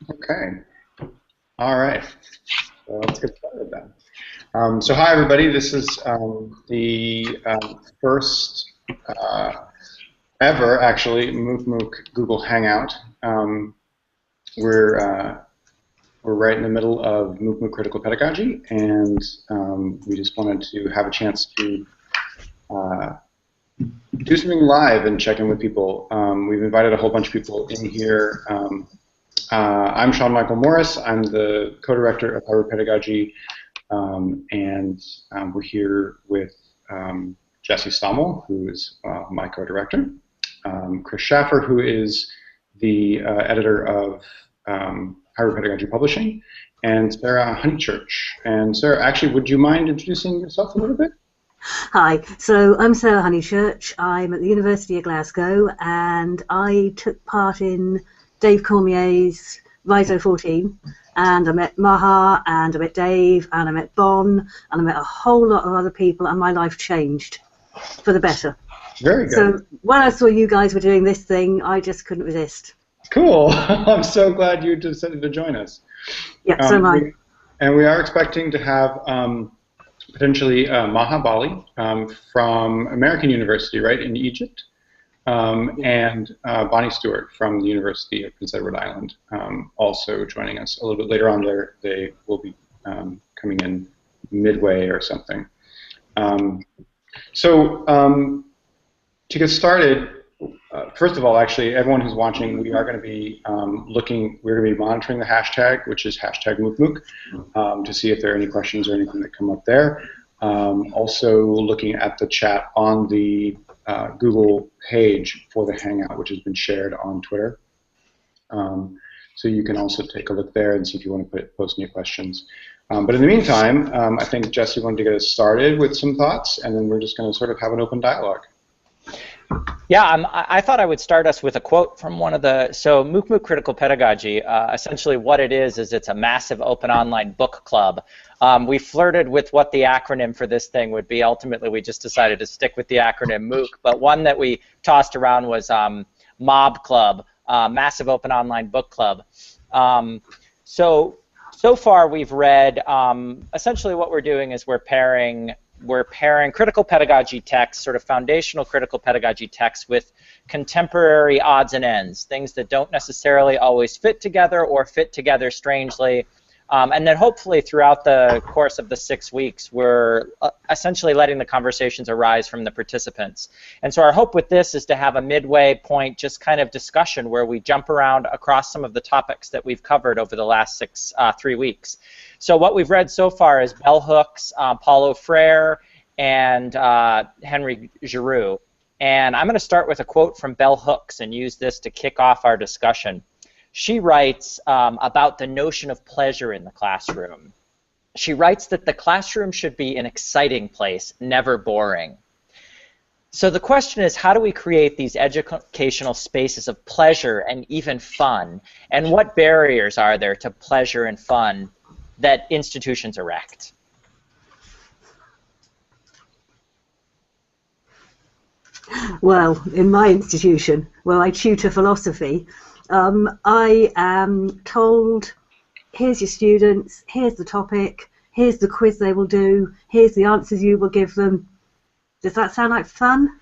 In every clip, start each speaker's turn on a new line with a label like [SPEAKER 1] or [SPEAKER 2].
[SPEAKER 1] Okay. All right. Well, let's get started then. So hi, everybody. This is the first ever, actually, MOOC MOOC Google Hangout. We're right in the middle of MOOC MOOC Critical Pedagogy, and we just wanted to have a chance to do something live and check in with people. We've invited a whole bunch of people in here. I'm Sean Michael Morris. I'm the co-director of Hybrid Pedagogy, and we're here with Jesse Stommel, who is my co-director, Chris Schaffer, who is the editor of Hybrid Pedagogy Publishing, and Sarah Honeychurch. And Sarah, actually, would you mind introducing yourself a little bit?
[SPEAKER 2] Hi, so I'm Sarah Honeychurch. I'm at the University of Glasgow, and I took part in Dave Cormier's RISO 14, and I met Maha, and I met Dave, and I met Bon, and I met a whole lot of other people, and my life changed for the better.
[SPEAKER 1] Very good.
[SPEAKER 2] So when I saw you guys were doing this thing, I just couldn't resist.
[SPEAKER 1] Cool. I'm so glad you decided to join us.
[SPEAKER 2] Yeah, so am I.
[SPEAKER 1] And we are expecting to have potentially Maha Bali from American University, right, in Egypt, and Bonnie Stewart from the University of Prince Edward Island, also joining us a little bit later on. They will be coming in midway or something. To get started, first of all, actually, everyone who's watching, we are going to be we're going to be monitoring the hashtag, which is hashtag MOOC to see if there are any questions or anything that come up there. Also looking at the chat on the Google page for the Hangout, which has been shared on Twitter. So you can also take a look there and see if you want to post any questions. But in the meantime, I think Jesse wanted to get us started with some thoughts, and then we're just going to sort of have an open dialogue.
[SPEAKER 3] Yeah, I thought I would start us with a quote from one of the, so MOOC MOOC Critical Pedagogy, essentially what it is it's a massive open online book club. We flirted with what the acronym for this thing would be. Ultimately, we just decided to stick with the acronym MOOC, but one that we tossed around was MOB Club, Massive Open Online Book Club. So far we've read, essentially what we're doing is we're pairing critical pedagogy texts, sort of foundational critical pedagogy texts, with contemporary odds and ends, things that don't necessarily always fit together or fit together strangely. And then hopefully throughout the course of the 6 weeks, we're essentially letting the conversations arise from the participants. And so our hope with this is to have a midway point, just kind of discussion where we jump around across some of the topics that we've covered over the last 3 weeks. So what we've read so far is bell hooks, Paulo Freire, and Henry Giroux. And I'm going to start with a quote from bell hooks and use this to kick off our discussion. She writes about the notion of pleasure in the classroom. She writes that the classroom should be an exciting place, never boring. So the question is, how do we create these educational spaces of pleasure and even fun? And what barriers are there to pleasure and fun that institutions erect?
[SPEAKER 2] Well, in my institution, where I tutor philosophy, I am told, here's your students, here's the topic, here's the quiz they will do, here's the answers you will give them. Does that sound like fun?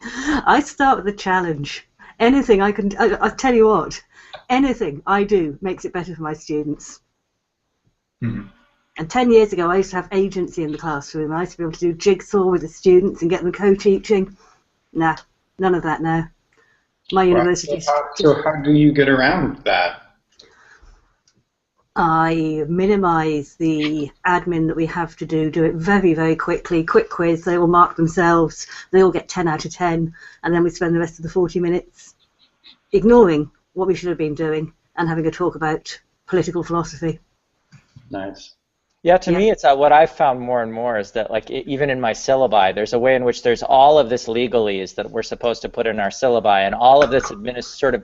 [SPEAKER 2] I start with the challenge. Anything I can, I'll tell you what, anything I do makes it better for my students. Mm-hmm. And 10 years ago, I used to have agency in the classroom. I used to be able to do jigsaw with the students and get them co-teaching. Nah, none of that now. My university.
[SPEAKER 1] So how do you get around that?
[SPEAKER 2] I minimise the admin that we have to do it very, very quickly. Quick quiz, they will mark themselves. They all get 10 out of 10. And then we spend the rest of the 40 minutes ignoring what we should have been doing and having a talk about political philosophy.
[SPEAKER 1] Nice.
[SPEAKER 3] Yeah, to me, it's what I've found more and more is that, like, even in my syllabi, there's a way in which there's all of this legalese that we're supposed to put in our syllabi, and all of this administrative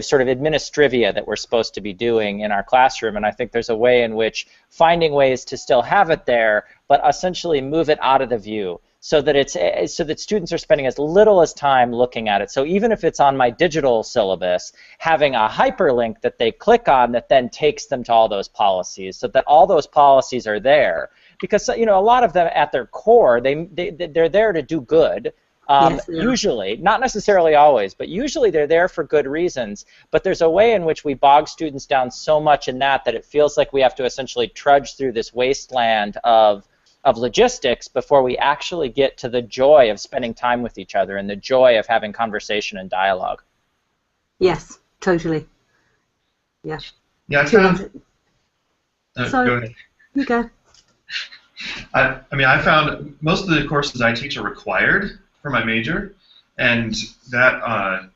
[SPEAKER 3] sort of administrivia that we're supposed to be doing in our classroom. And I think there's a way in which finding ways to still have it there, but essentially move it out of the view. so that students are spending as little as time looking at it. So even if it's on my digital syllabus, having a hyperlink that they click on that then takes them to all those policies, so that all those policies are there. Because a lot of them at their core, they're there to do good.
[SPEAKER 2] Yes,
[SPEAKER 3] usually, not necessarily always, but usually they're there for good reasons. But there's a way in which we bog students down so much in that it feels like we have to essentially trudge through this wasteland of logistics before we actually get to the joy of spending time with each other and the joy of having conversation and dialogue.
[SPEAKER 2] Yes, totally. Yeah.
[SPEAKER 4] Yeah, I found.
[SPEAKER 2] So,
[SPEAKER 4] go ahead.
[SPEAKER 2] You go.
[SPEAKER 4] I mean, I found most of the courses I teach are required for my major, and that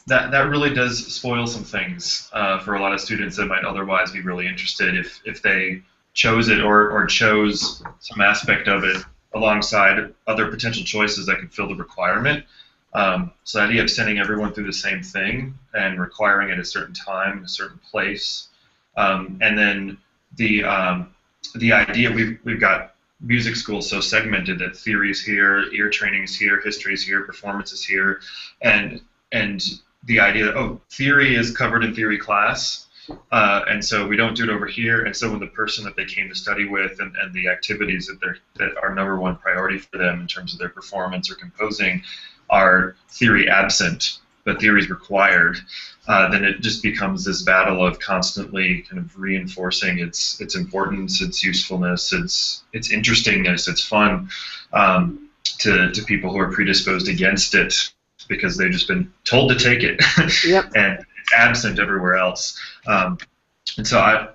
[SPEAKER 4] really does spoil some things for a lot of students that might otherwise be really interested if they chose it or chose some aspect of it alongside other potential choices that could fill the requirement. So the idea of sending everyone through the same thing and requiring at a certain time, a certain place, and then the idea we've got music schools so segmented that theory is here, ear training is here, history is here, performance is here, and the idea that theory is covered in theory class. And so we don't do it over here, and so when the person that they came to study with and the activities that are #1 priority for them in terms of their performance or composing are theory absent, but theory is required, then it just becomes this battle of constantly kind of reinforcing its importance, its usefulness, its interestingness, its fun to people who are predisposed against it because they've just been told to take it.
[SPEAKER 2] Yep.
[SPEAKER 4] And absent everywhere else. And so I've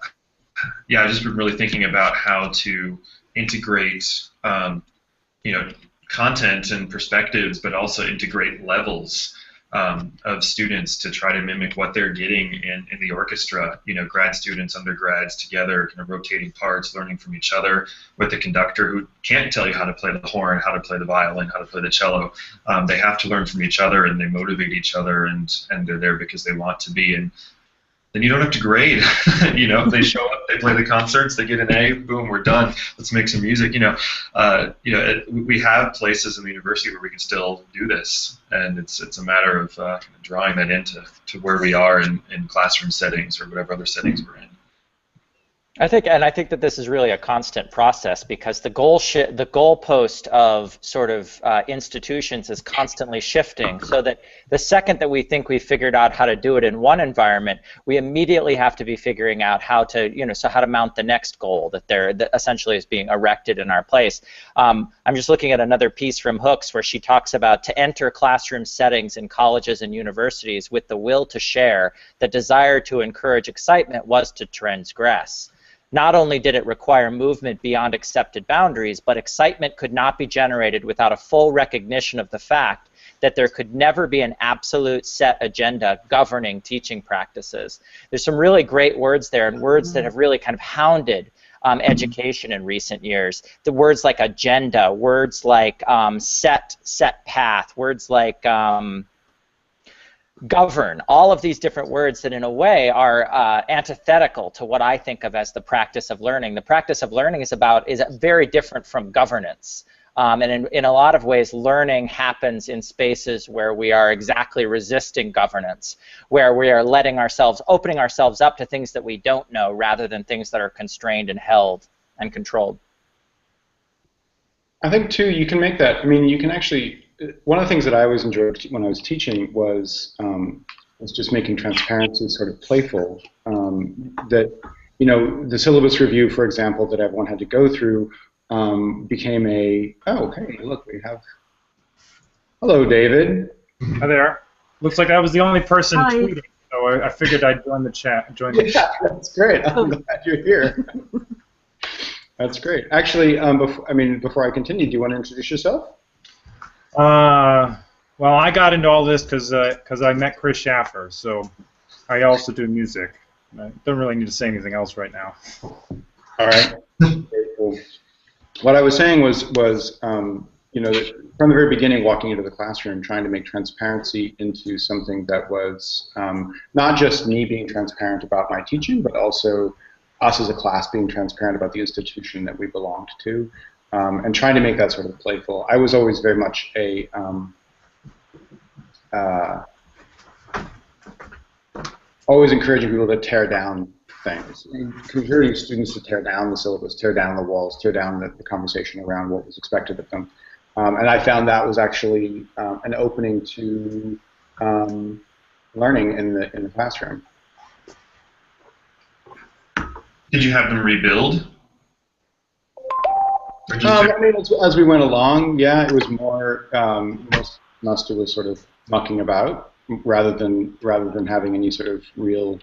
[SPEAKER 4] just been really thinking about how to integrate, content and perspectives, but also integrate levels of students to try to mimic what they're getting in the orchestra. Grad students, undergrads together, kind of rotating parts, learning from each other, with the conductor who can't tell you how to play the horn, how to play the violin, how to play the cello. They have to learn from each other, and they motivate each other, and they're there because they want to be. And then you don't have to grade. They show up, they play the concerts, they get an A, boom, we're done. Let's make some music. We have places in the university where we can still do this, and it's a matter of drawing that into where we are in classroom settings or whatever other settings we're in.
[SPEAKER 3] I think that this is really a constant process, because the goalpost of sort of institutions is constantly shifting, so that the second that we think we've figured out how to do it in one environment, we immediately have to be figuring out how to, how to mount the next goal that essentially is being erected in our place. I'm just looking at another piece from Hooks where she talks about to enter classroom settings in colleges and universities with the will to share, the desire to encourage excitement was to transgress. Not only did it require movement beyond accepted boundaries, but excitement could not be generated without a full recognition of the fact that there could never be an absolute set agenda governing teaching practices. There's some really great words there, and words that have really kind of hounded education in recent years. The words like agenda, words like set path, words like govern, all of these different words that in a way are antithetical to what I think of as the practice of learning. The practice of learning is very different from governance. And in a lot of ways, learning happens in spaces where we are exactly resisting governance, where we are opening ourselves up to things that we don't know rather than things that are constrained and held and controlled.
[SPEAKER 1] I think, too, you can make that, you can actually, one of the things that I always enjoyed when I was teaching was just making transparency sort of playful. The syllabus review, for example, that everyone had to go through became hey, look, we have, hello, David.
[SPEAKER 5] Hi there. Looks like I was the only person tweeting, so I figured I'd join the chat.
[SPEAKER 1] Yeah, that's great. I'm glad you're here. That's great. Actually, before I continue, do you want to introduce yourself?
[SPEAKER 5] Well, I got into all this because I met Chris Schaffer, so I also do music. I don't really need to say anything else right now.
[SPEAKER 1] All right. Very cool. What I was saying was from the very beginning, walking into the classroom, trying to make transparency into something that was not just me being transparent about my teaching, but also us as a class being transparent about the institution that we belonged to. and trying to make that sort of playful. I was always very much a always encouraging people to tear down things, encouraging students to tear down the syllabus, tear down the walls, tear down the conversation around what was expected of them. And I found that was actually an opening to learning in the classroom.
[SPEAKER 4] Did you have them rebuild?
[SPEAKER 1] I mean, as we went along, yeah, it was more most semester was sort of mucking about rather than having any sort of real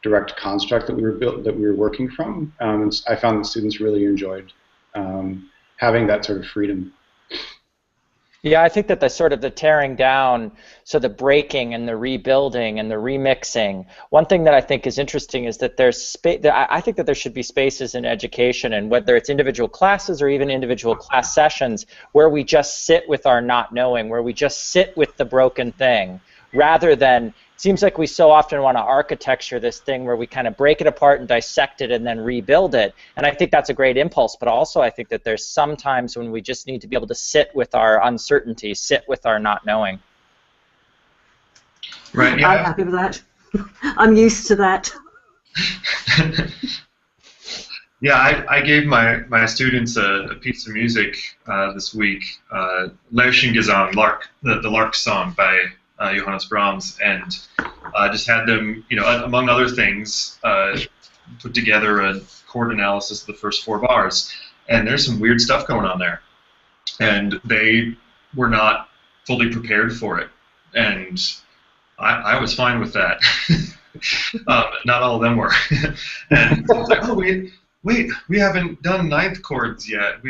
[SPEAKER 1] direct construct that we were working from. And I found that students really enjoyed having that sort of freedom.
[SPEAKER 3] Yeah, I think that the sort of the tearing down, so the breaking and the rebuilding and the remixing. One thing that I think is interesting is that I think that there should be spaces in education, and whether it's individual classes or even individual class sessions, where we just sit with our not knowing, where we just sit with the broken thing, rather than. It seems like we so often want to architecture this thing where we kind of break it apart and dissect it and then rebuild it. And I think that's a great impulse, but also I think that there's some times when we just need to be able to sit with our uncertainty, sit with our not knowing.
[SPEAKER 4] Right. Yeah.
[SPEAKER 2] I'm happy with that. I'm used to that.
[SPEAKER 4] Yeah, I gave my students a piece of music this week, Lerchengesang, the Lark song by Johannes Brahms, and just had them, among other things, put together a chord analysis of the first 4 bars. And there's some weird stuff going on there. And they were not fully prepared for it. And I was fine with that. Not all of them were. And I was like, oh, we haven't done 9th chords yet.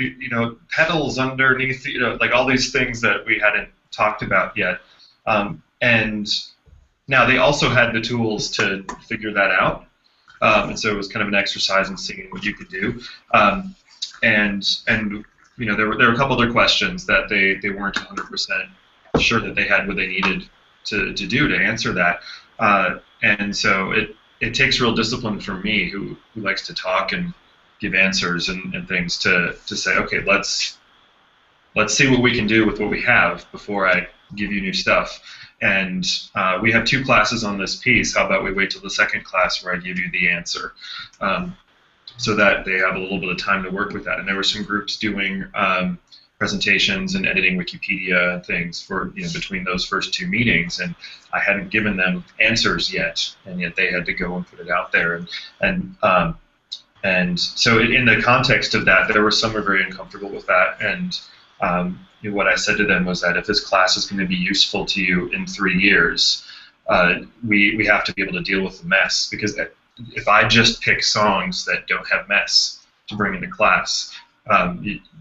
[SPEAKER 4] Pedals underneath, like all these things that we hadn't talked about yet. And now they also had the tools to figure that out, and so it was kind of an exercise in seeing what you could do. And there were a couple other questions that they weren't 100% sure that they had what they needed to do to answer that. And so it takes real discipline from me, who likes to talk and give answers and things, to say, okay, let's see what we can do with what we have before I give you new stuff. And we have 2 classes on this piece. How about we wait till the 2nd class where I give you the answer, so that they have a little bit of time to work with that. And there were some groups doing presentations and editing Wikipedia and things for between those first 2 meetings, and I hadn't given them answers yet, and yet they had to go and put it out there. And so in the context of that, there were some who were very uncomfortable with that, and what I said to them was that if this class is going to be useful to you in 3 years, we have to be able to deal with the mess. Because if I just pick songs that don't have mess to bring into class,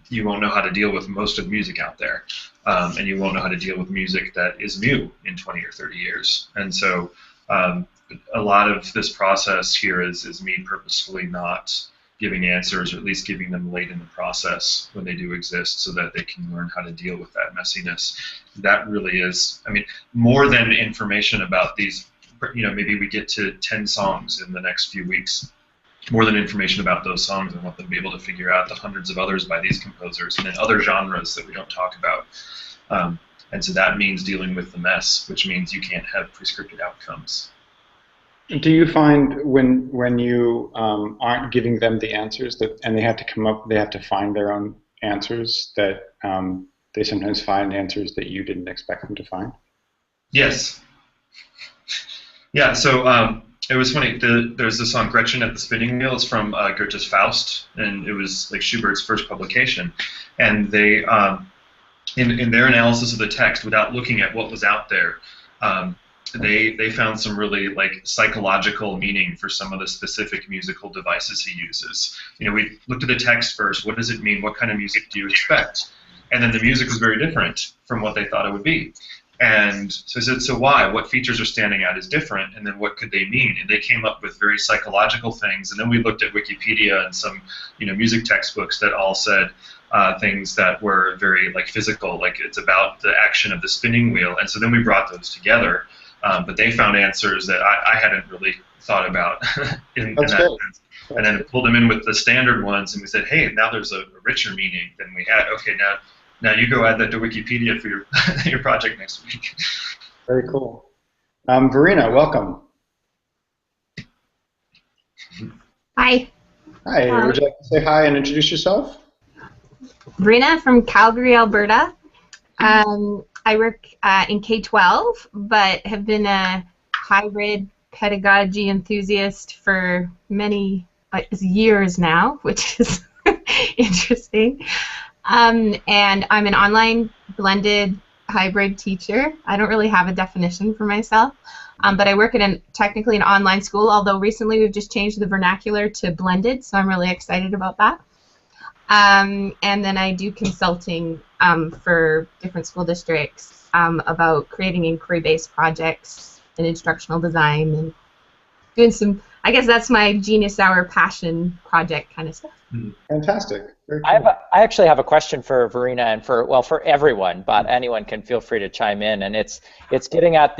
[SPEAKER 4] you won't know how to deal with most of music out there, and you won't know how to deal with music that is new in 20 or 30 years. And so a lot of this process here is me purposefully not giving answers, or at least giving them late in the process when they do exist, so that they can learn how to deal with that messiness. That really is, more than information about these, maybe we get to 10 songs in the next few weeks. More than information about those songs, I want them to be able to figure out the hundreds of others by these composers, and then other genres that we don't talk about. And so that means dealing with the mess, which means you can't have prescripted outcomes.
[SPEAKER 1] Do you find when you aren't giving them the answers and they have to find their own answers, that they sometimes find answers that you didn't expect them to find?
[SPEAKER 4] Yes. Yeah. So it was funny. There's the song "Gretchen at the Spinning Wheel." It's from Goethe's Faust, and it was like Schubert's first publication. And they, in their analysis of the text, without looking at what was out there, they found some really psychological meaning for some of the specific musical devices he uses. We looked at the text first. What does it mean? What kind of music do you expect? And then the music was very different from what they thought it would be. And so I said, so why? What features are standing out as different? And then what could they mean? And they came up with very psychological things. And then we looked at Wikipedia and some music textbooks that all said things that were very physical, like it's about the action of the spinning wheel. And so then we brought those together. But they found answers that I hadn't really thought about in
[SPEAKER 1] That's
[SPEAKER 4] that
[SPEAKER 1] great.
[SPEAKER 4] sense. And then pulled them in with the standard ones, and we said, hey, now there's a richer meaning than we had. Okay, now you go add that to Wikipedia for your your project next week.
[SPEAKER 1] Very cool. Verena, welcome.
[SPEAKER 6] Hi.
[SPEAKER 1] Hi. Would you like to say hi and introduce yourself?
[SPEAKER 6] Verena from Calgary, Alberta. I work in K-12, but have been a hybrid pedagogy enthusiast for many years now, which is interesting. And I'm an online blended hybrid teacher. I don't really have a definition for myself, but I work in technically an online school, although recently we've just changed the vernacular to blended, so I'm really excited about that. And then I do consulting for different school districts about creating inquiry-based projects and instructional design and doing some, I guess that's my Genius Hour passion project kind of stuff.
[SPEAKER 1] Fantastic. Very cool.
[SPEAKER 3] I actually have a question for Verena and for everyone, but anyone can feel free to chime in. And it's getting at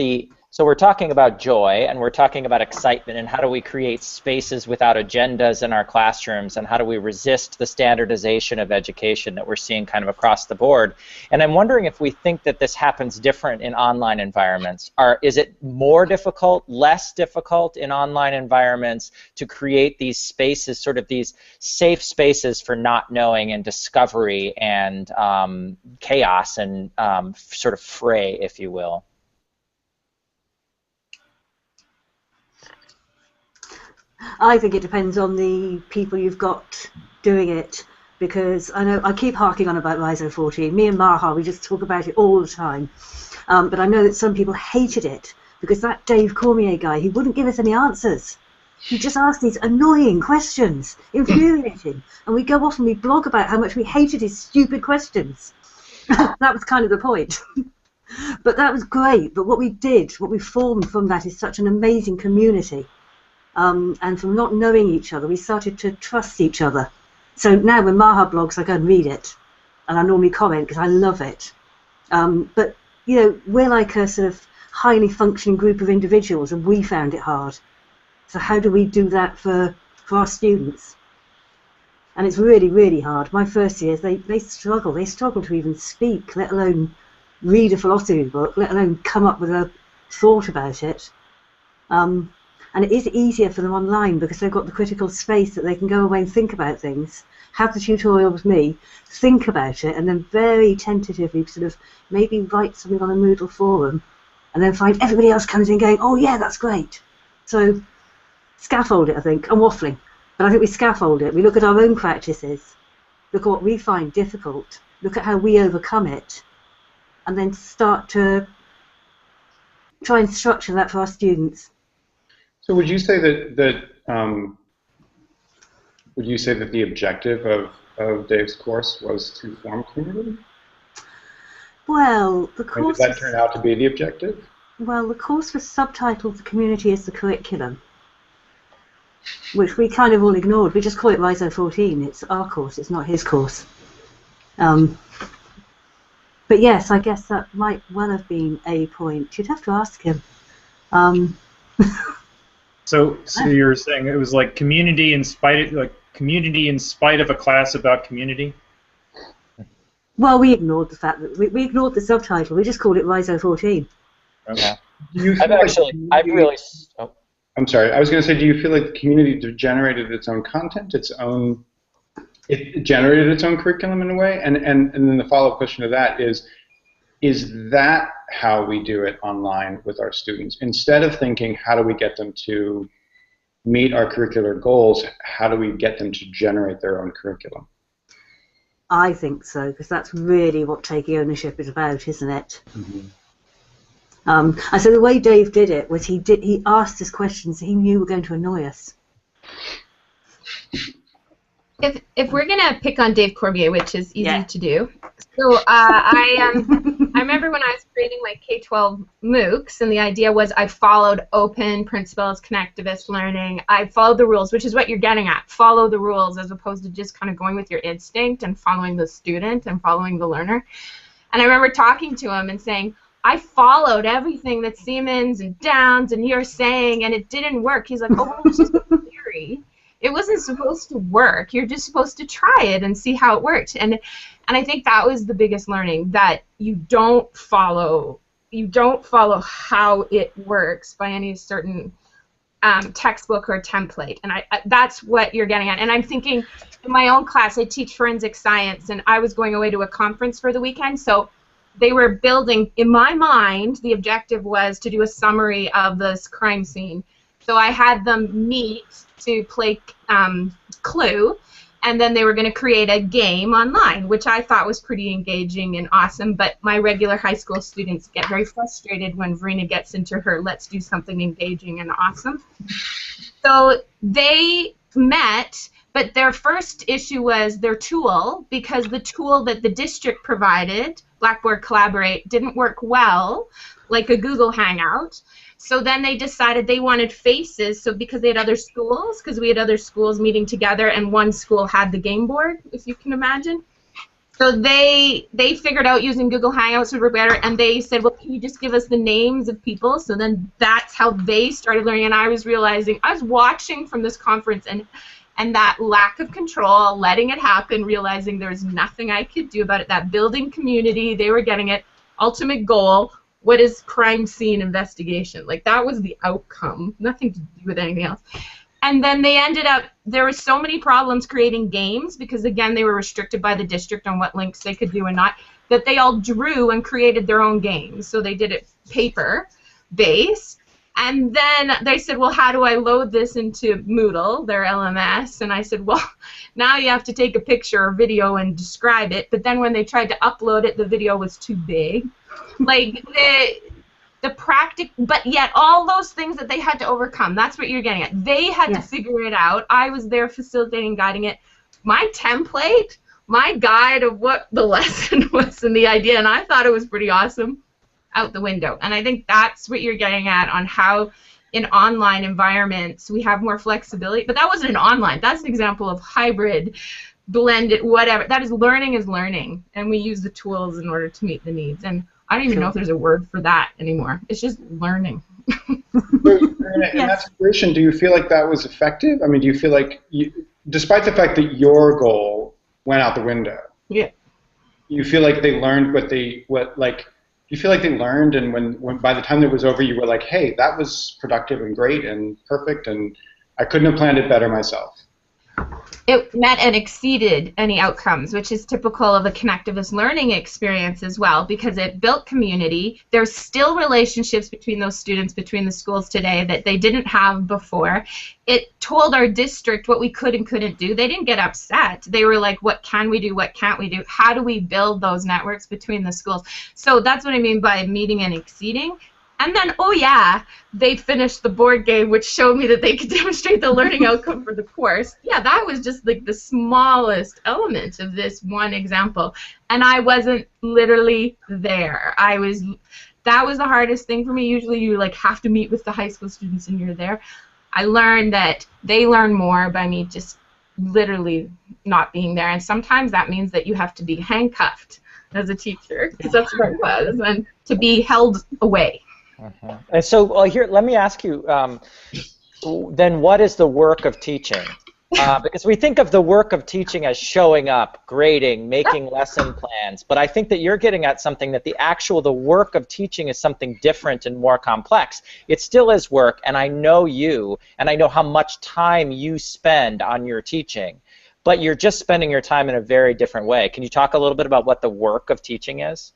[SPEAKER 3] so we're talking about joy and we're talking about excitement and how do we create spaces without agendas in our classrooms and how do we resist the standardization of education that we're seeing kind of across the board. And I'm wondering if we think that this happens different in online environments. Is it more difficult, less difficult in online environments to create these spaces, sort of these safe spaces for not knowing and discovery and chaos and sort of fray, if you will?
[SPEAKER 2] I think it depends on the people you've got doing it, because I know I keep harking on about ISO 14. Me and Maha, we just talk about it all the time. But I know that some people hated it because that Dave Cormier guy, he wouldn't give us any answers. He just asked these annoying questions, infuriating, and we go off and we blog about how much we hated his stupid questions. That was kind of the point. But that was great. But what we formed from that is such an amazing community. And from not knowing each other, we started to trust each other. So now when Maha blogs, I go and read it, and I normally comment because I love it. But you know, we're like a sort of highly functioning group of individuals, and we found it hard. So how do we do that for our students? And it's really, really hard. My first years, they struggle. They struggle to even speak, let alone read a philosophy book, let alone come up with a thought about it. And it is easier for them online because they've got the critical space that they can go away and think about things, have the tutorial with me, think about it, and then very tentatively sort of maybe write something on a Moodle forum, and then find everybody else comes in going, oh yeah, that's great. So scaffold it, I think. I'm waffling, but I think we scaffold it. We look at our own practices, look at what we find difficult, look at how we overcome it, and then start to try and structure that for our students.
[SPEAKER 1] So would you say that the objective of Dave's course was to form community?
[SPEAKER 2] Well, the course.
[SPEAKER 1] Did that turn out to be the objective?
[SPEAKER 2] Well, the course was subtitled "The Community is the Curriculum," which we kind of all ignored. We just call it ISO 14. It's our course. It's not his course. But yes, I guess that might well have been a point. You'd have to ask him.
[SPEAKER 5] So you're saying it was like community in spite of a class about community?
[SPEAKER 2] Well, we ignored the fact that we ignored the subtitle. We just called it ISO 14.
[SPEAKER 5] Okay.
[SPEAKER 1] I'm sorry. I was going to say, do you feel like the community generated its own content, it generated its own curriculum in a way? And then the follow-up question to that is that how we do it online with our students? Instead of thinking, how do we get them to meet our curricular goals, how do we get them to generate their own curriculum?
[SPEAKER 2] I think so, because that's really what taking ownership is about, isn't it?
[SPEAKER 1] Mm-hmm.
[SPEAKER 2] And so the way Dave did it was he asked us questions he knew were going to annoy us.
[SPEAKER 6] If we're gonna pick on Dave Cormier, which is easy to do, so I remember when I was creating my K-12 MOOCs, and the idea was I followed open principles, connectivist learning. I followed the rules, which is what you're getting at. Follow the rules as opposed to just kind of going with your instinct and following the student and following the learner. And I remember talking to him and saying, I followed everything that Siemens and Downs and you're saying, and it didn't work. He's like, oh, well, it's just a theory. It wasn't supposed to work. You're just supposed to try it and see how it worked. And I think that was the biggest learning, that you don't follow how it works by any certain textbook or template. And that's what you're getting at. And I'm thinking, in my own class, I teach forensic science, and I was going away to a conference for the weekend, so they were building, in my mind, the objective was to do a summary of this crime scene. So I had them meet to play Clue, and then they were going to create a game online, which I thought was pretty engaging and awesome, but my regular high school students get very frustrated when Verena gets into her let's do something engaging and awesome. So they met, but their first issue was their tool, because the tool that the district provided, Blackboard Collaborate, didn't work well, like a Google Hangout. So then they decided they wanted faces, so because they had other schools, because we had other schools meeting together, and one school had the game board, if you can imagine. So they figured out using Google Hangouts would work better, and they said, well, can you just give us the names of people? So then that's how they started learning, and I was realizing, I was watching from this conference, and that lack of control, letting it happen, realizing there was nothing I could do about it, that building community, they were getting it, ultimate goal, what is crime scene investigation? Like, that was the outcome, nothing to do with anything else. And then they ended up, there were so many problems creating games, because again, they were restricted by the district on what links they could do and not, that they all drew and created their own games. So they did it paper-based. And then they said, well, how do I load this into Moodle, their LMS? And I said, well, now you have to take a picture or video and describe it. But then when they tried to upload it, the video was too big. Like, but yet all those things that they had to overcome, that's what you're getting at. They had to figure it out. I was there facilitating, guiding it. My template, my guide of what the lesson was and the idea, and I thought it was pretty awesome, out the window. And I think that's what you're getting at on how in online environments we have more flexibility. But that wasn't an online. That's an example of hybrid, blended, whatever. That is learning, and we use the tools in order to meet the needs. And I don't even know if there's a word for that anymore. It's just learning.
[SPEAKER 1] In that situation, do you feel like that was effective? I mean, do you feel like, despite the fact that your goal went out the window, you feel like they learned you feel like they learned, and when by the time it was over, you were like, hey, that was productive and great and perfect, and I couldn't have planned it better myself?
[SPEAKER 6] It met and exceeded any outcomes, which is typical of a connectivist learning experience as well, because it built community. There's still relationships between those students, between the schools today, that they didn't have before. It told our district what we could and couldn't do. They didn't get upset. They were like, what can we do, what can't we do? How do we build those networks between the schools? So that's what I mean by meeting and exceeding. And then, oh yeah, they finished the board game, which showed me that they could demonstrate the learning outcome for the course. Yeah, that was just like the smallest element of this one example. And I wasn't literally there. That was the hardest thing for me. Usually you like have to meet with the high school students and you're there. I learned that they learn more by me just literally not being there. And sometimes that means that you have to be handcuffed as a teacher, because that's what it was, and to be held away.
[SPEAKER 3] And so here, let me ask you, then what is the work of teaching? Because we think of the work of teaching as showing up, grading, making lesson plans, but I think that you're getting at something that the work of teaching is something different and more complex. It still is work, and I know you, and I know how much time you spend on your teaching, but you're just spending your time in a very different way. Can you talk a little bit about what the work of teaching is?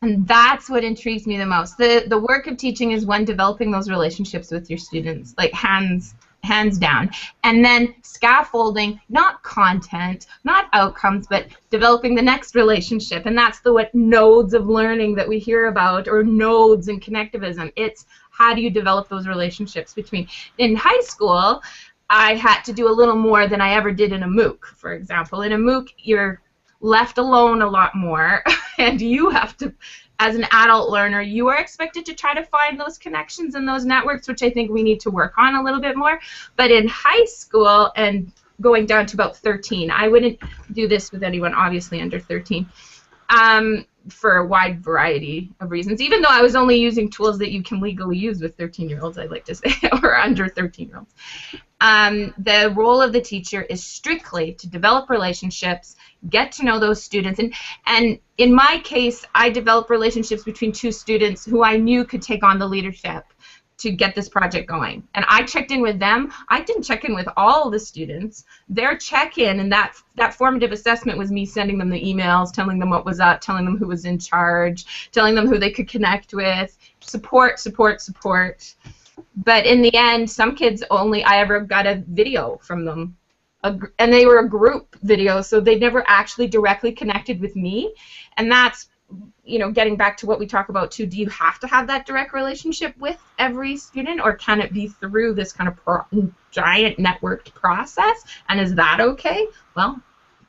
[SPEAKER 6] And that's what intrigues me the most. The work of teaching is one, developing those relationships with your students, like hands down. And then scaffolding, not content, not outcomes, but developing the next relationship. And that's what nodes of learning that we hear about, or nodes in connectivism. It's how do you develop those relationships between. In high school, I had to do a little more than I ever did in a MOOC, for example. In a MOOC, you're left alone a lot more, and you have to, as an adult learner, you are expected to try to find those connections and those networks, which I think we need to work on a little bit more. But in high school, and going down to about 13, I wouldn't do this with anyone obviously under 13, for a wide variety of reasons, even though I was only using tools that you can legally use with 13-year-olds, I'd like to say, or under 13-year-olds. The role of the teacher is strictly to develop relationships, get to know those students, and in my case, I developed relationships between two students who I knew could take on the leadership to get this project going. And I checked in with them. I didn't check in with all the students. Their check-in and that formative assessment was me sending them the emails, telling them what was up, telling them who was in charge, telling them who they could connect with, support, support, support. But in the end, some kids I ever got a video from them. And they were a group video, so they never actually directly connected with me. And that's, you know, getting back to what we talk about too, do you have to have that direct relationship with every student, or can it be through this kind of giant networked process? And is that okay? Well,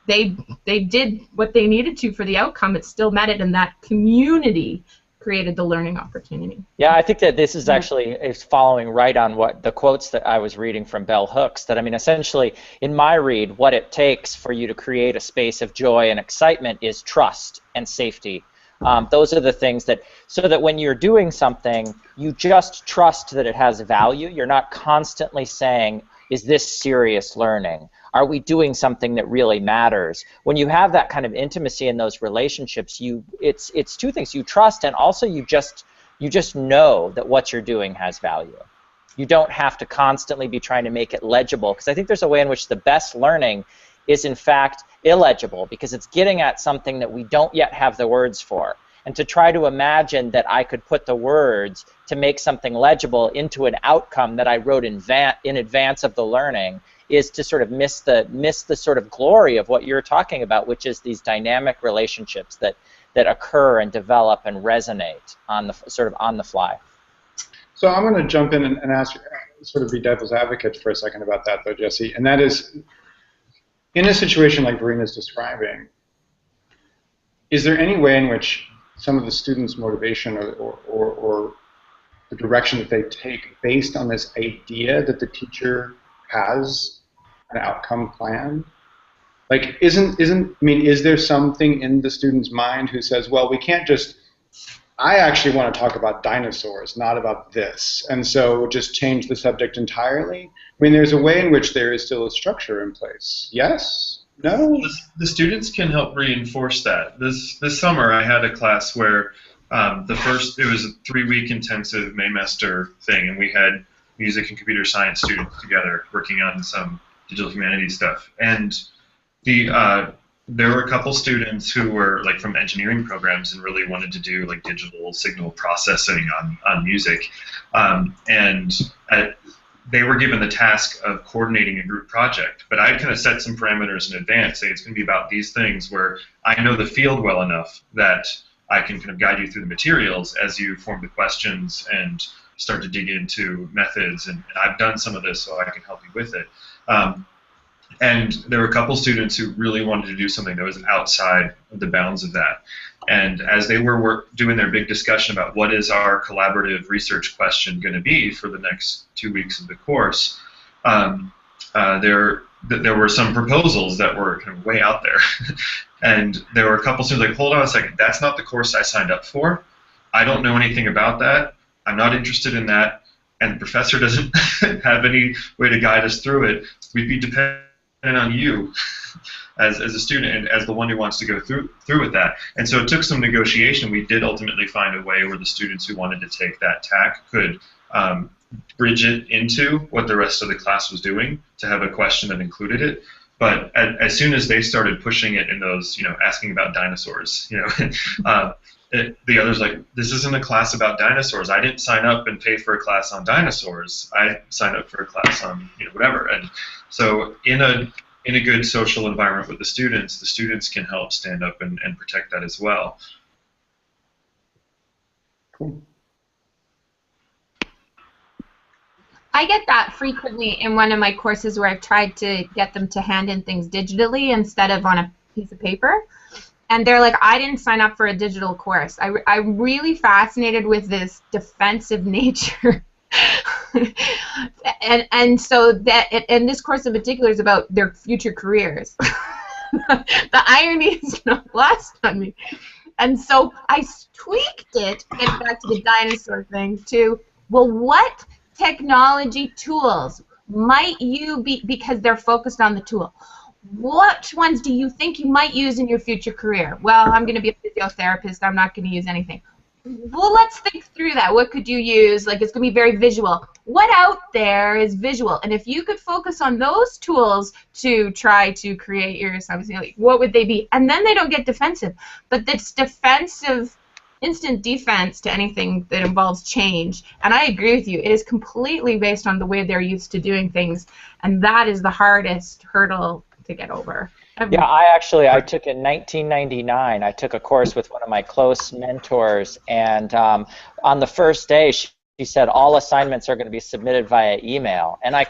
[SPEAKER 6] they did what they needed to for the outcome. It still met it, and that community created the learning opportunity.
[SPEAKER 3] Yeah, I think that this is actually following right on what the quotes that I was reading from Bell Hooks, that I mean, essentially, in my read, what it takes for you to create a space of joy and excitement is trust and safety. Those are the things that, so that when you're doing something, you just trust that it has value. You're not constantly saying, is this serious learning? Are we doing something that really matters? When you have that kind of intimacy in those relationships, it's two things. You trust, and also you just know that what you're doing has value. You don't have to constantly be trying to make it legible, because I think there's a way in which the best learning is in fact illegible, because it's getting at something that we don't yet have the words for. And to try to imagine that I could put the words to make something legible into an outcome that I wrote in advance of the learning is to sort of miss the sort of glory of what you're talking about, which is these dynamic relationships that occur and develop and resonate on the fly.
[SPEAKER 1] So I'm going to jump in and ask, sort of be devil's advocate for a second about that, though, Jesse. And that is, in a situation like Vereena's describing, is there any way in which some of the students' motivation or the direction that they take based on this idea that the teacher has an outcome plan? Like, is there something in the student's mind who says, well, we can't just, I actually want to talk about dinosaurs, not about this, and so just change the subject entirely? I mean, there's a way in which there is still a structure in place. Yes? No?
[SPEAKER 4] The students can help reinforce that. This summer I had a class where it was a 3-week intensive Maymester thing, and we had music and computer science students together working on some digital humanities stuff. And there were a couple students who were like from engineering programs and really wanted to do like digital signal processing on music. They were given the task of coordinating a group project, but I kind of set some parameters in advance, saying it's going to be about these things where I know the field well enough that I can kind of guide you through the materials as you form the questions and start to dig into methods, and I've done some of this, so I can help you with it. And there were a couple students who really wanted to do something that was outside of the bounds of that. And as they were doing their big discussion about what is our collaborative research question going to be for the next 2 weeks of the course, there were some proposals that were kind of way out there. And there were a couple students like, hold on a second, that's not the course I signed up for. I don't know anything about that. I'm not interested in that. And the professor doesn't have any way to guide us through it. We'd be dependent on you as a student and as the one who wants to go through with that. And so it took some negotiation. We did ultimately find a way where the students who wanted to take that tack could bridge it into what the rest of the class was doing to have a question that included it. But as soon as they started pushing it in those, asking about dinosaurs, the other's like, this isn't a class about dinosaurs. I didn't sign up and pay for a class on dinosaurs. I signed up for a class on whatever. And so in a good social environment with the students can help stand up and protect that as well.
[SPEAKER 1] Cool.
[SPEAKER 6] I get that frequently in one of my courses where I've tried to get them to hand in things digitally instead of on a piece of paper. And they're like, I didn't sign up for a digital course. I'm really fascinated with this defensive nature. and so this course in particular is about their future careers. The irony is not lost on me. And so I tweaked it, getting back to the dinosaur thing, to, well, what technology tools might you be, because they're focused on the tool, what ones do you think you might use in your future career? Well, I'm going to be a physiotherapist. I'm not going to use anything. Well, let's think through that. What could you use? Like, it's going to be very visual. What out there is visual? And if you could focus on those tools to try to create your something, like, what would they be? And then they don't get defensive. But it's defensive, instant defense to anything that involves change. And I agree with you. It is completely based on the way they're used to doing things. And that is the hardest hurdle to get over.
[SPEAKER 3] Yeah, I took in 1999, I took a course with one of my close mentors, and on the first day she said all assignments are going to be submitted via email, and I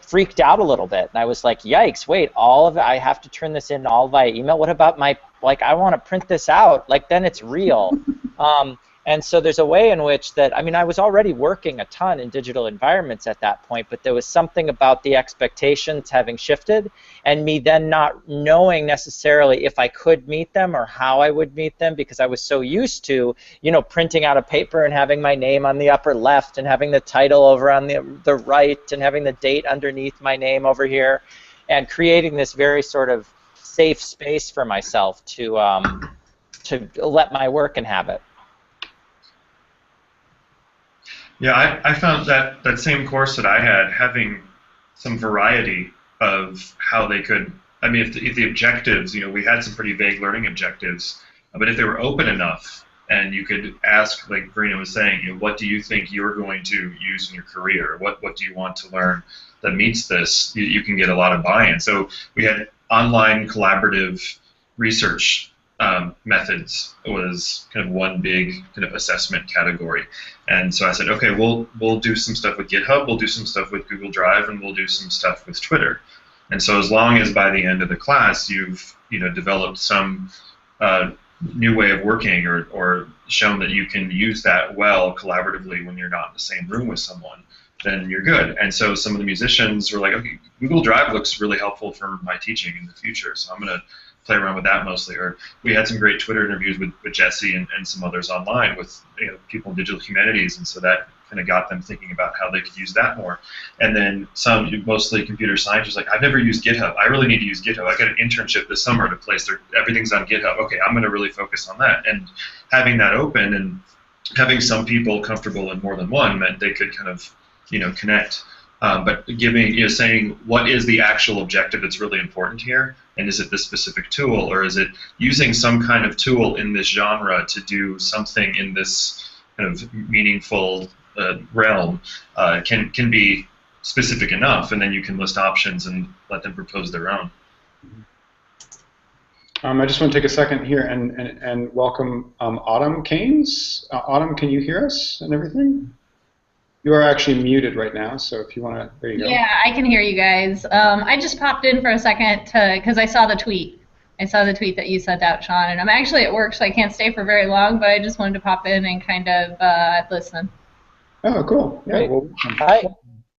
[SPEAKER 3] freaked out a little bit, and I was like, yikes, wait, all of it, I have to turn this in all via email? What about my, like, I want to print this out, like, then it's real. And so there's a way in which that, I mean, I was already working a ton in digital environments at that point, but there was something about the expectations having shifted, and me then not knowing necessarily if I could meet them or how I would meet them, because I was so used to, you know, printing out a paper and having my name on the upper left and having the title over on the right and having the date underneath my name over here, and creating this very sort of safe space for myself to let my work inhabit.
[SPEAKER 4] Yeah, I found that same course that I had, having some variety of how they could, I mean, if the objectives, you know, we had some pretty vague learning objectives, but if they were open enough and you could ask, like Verena was saying, you know, what do you think you're going to use in your career? What do you want to learn that meets this? You can get a lot of buy-in. So we had online collaborative research methods was kind of one big kind of assessment category, and so I said, okay, we'll do some stuff with GitHub, we'll do some stuff with Google Drive, and we'll do some stuff with Twitter. And so as long as by the end of the class you've developed some new way of working or shown that you can use that well collaboratively when you're not in the same room with someone, then you're good. And so some of the musicians were like, okay, Google Drive looks really helpful for my teaching in the future, so I'm going to play around with that mostly. Or we had some great Twitter interviews with Jesse and some others online with people in digital humanities, and so that kind of got them thinking about how they could use that more. And then some, mostly computer science, was like, I've never used GitHub. I really need to use GitHub. I got an internship this summer at a place where everything's on GitHub. Okay, I'm going to really focus on that. And having that open and having some people comfortable in more than one meant they could kind of connect. But giving, saying what is the actual objective that's really important here, and is it this specific tool, or is it using some kind of tool in this genre to do something in this kind of meaningful realm, can be specific enough, and then you can list options and let them propose their own.
[SPEAKER 1] I just want to take a second here and welcome Autumn Keynes. Autumn, can you hear us and everything? You are actually muted right now, so if you want to, there you go.
[SPEAKER 7] Yeah, I can hear you guys. I just popped in for a second because I saw the tweet. I saw the tweet that you sent out, Sean, and I'm actually at work, so I can't stay for very long, but I just wanted to pop in and kind of listen.
[SPEAKER 1] Oh, cool. Yeah,
[SPEAKER 3] Great.
[SPEAKER 1] well,
[SPEAKER 3] Hi.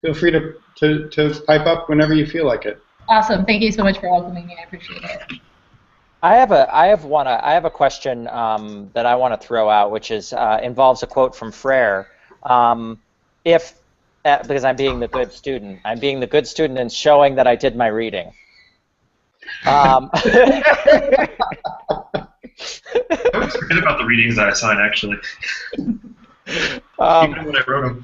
[SPEAKER 1] feel free to pipe up whenever you feel like it.
[SPEAKER 7] Awesome. Thank you so much for welcoming me. I appreciate it.
[SPEAKER 3] I have a question that I want to throw out, which is involves a quote from Frere. Because I'm being the good student. I'm being the good student and showing that I did my reading.
[SPEAKER 4] I always forget about the readings that I sign, actually. Even when I wrote them.